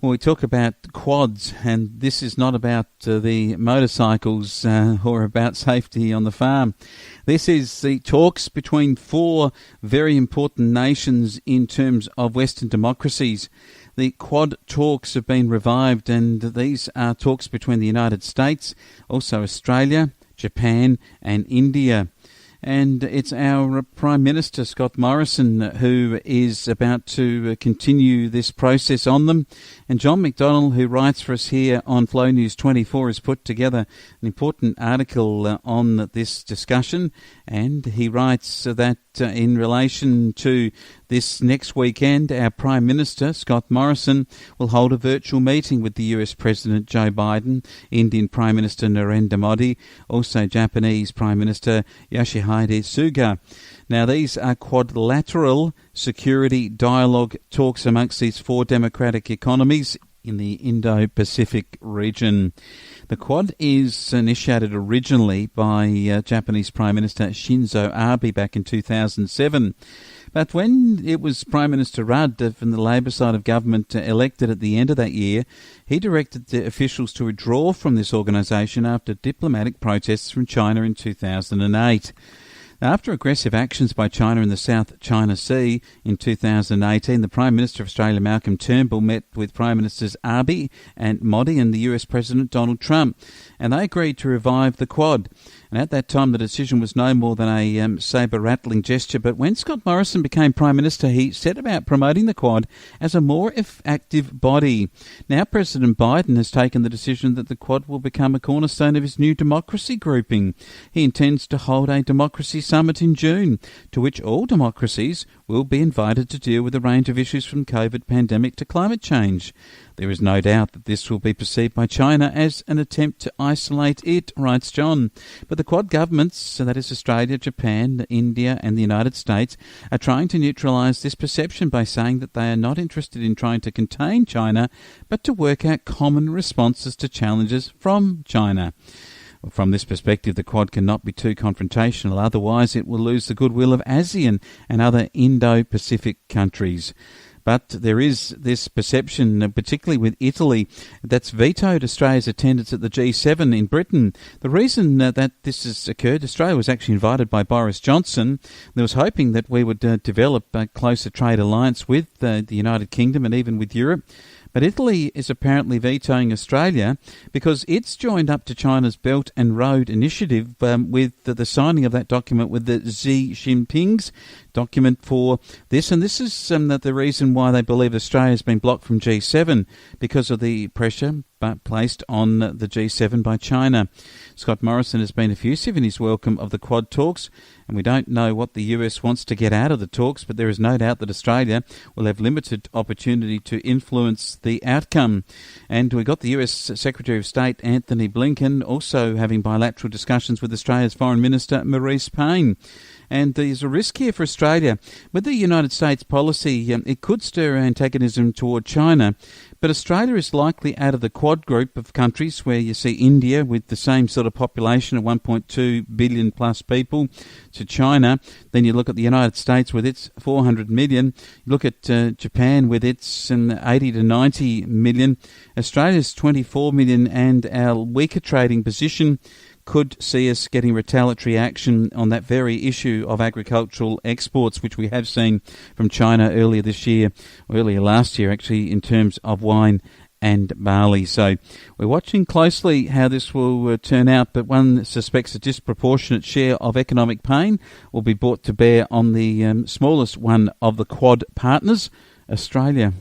Well, we talk about quads, and this is not about the motorcycles or about safety on the farm. This is the talks between four very important nations in terms of Western democracies. The Quad talks have been revived, and these are talks between the United States, also Australia, Japan and India. And it's our Prime Minister, Scott Morrison, who is about to continue this process on them. And John McDonnell, who writes for us here on Flow News 24, has put together an important article on this discussion. And he writes that in relation to this next weekend, our Prime Minister, Scott Morrison, will hold a virtual meeting with the US President Joe Biden, Indian Prime Minister Narendra Modi, also Japanese Prime Minister Yoshihide Suga. Now, these are quadrilateral security dialogue talks amongst these four democratic economies in the Indo-Pacific region. The Quad is initiated originally by Japanese Prime Minister Shinzo Abe back in 2007. But when it was Prime Minister Rudd from the Labor side of government elected at the end of that year, he directed the officials to withdraw from this organisation after diplomatic protests from China in 2008. After aggressive actions by China in the South China Sea in 2018, the Prime Minister of Australia, Malcolm Turnbull, met with Prime Ministers Abe and Modi and the US President Donald Trump, and they agreed to revive the Quad. And at that time, the decision was no more than a sabre-rattling gesture. But when Scott Morrison became Prime Minister, he set about promoting the Quad as a more active body. Now, President Biden has taken the decision that the Quad will become a cornerstone of his new democracy grouping. He intends to hold a democracy summit in June, to which all democracies will be invited to deal with a range of issues from COVID pandemic to climate change. There is no doubt that this will be perceived by China as an attempt to isolate it, writes John. But the Quad governments, so that is Australia, Japan, India and the United States, are trying to neutralise this perception by saying that they are not interested in trying to contain China, but to work out common responses to challenges from China. From this perspective, the Quad cannot be too confrontational, otherwise it will lose the goodwill of ASEAN and other Indo-Pacific countries. But there is this perception, particularly with Italy, that's vetoed Australia's attendance at the G7 in Britain. The reason that this has occurred, Australia was actually invited by Boris Johnson. There was hoping that we would develop a closer trade alliance with the United Kingdom and even with Europe. But Italy is apparently vetoing Australia because it's joined up to China's Belt and Road Initiative with the signing of that document with the Xi Jinping's document for this. And this is the reason why they believe Australia has been blocked from G7 because of the pressure placed on the G7 by China. Scott Morrison has been effusive in his welcome of the Quad talks, and we don't know what the US wants to get out of the talks, but there is no doubt that Australia will have limited opportunity to influence the outcome. And we got the US Secretary of State Anthony Blinken also having bilateral discussions with Australia's Foreign Minister Marise Payne. And there's a risk here for Australia. With the United States policy, it could stir antagonism toward China, but Australia is likely out of the Quad group of countries where you see India with the same sort of population of 1.2 billion plus people to China. Then you look at the United States with its 400 million. You look at Japan with its 80 to 90 million. Australia's 24 million, and our weaker trading position could see us getting retaliatory action on that very issue of agricultural exports, which we have seen from China earlier last year actually, in terms of wine and barley. So we're watching closely how this will turn out, but one suspects a disproportionate share of economic pain will be brought to bear on the smallest one of the Quad partners, Australia.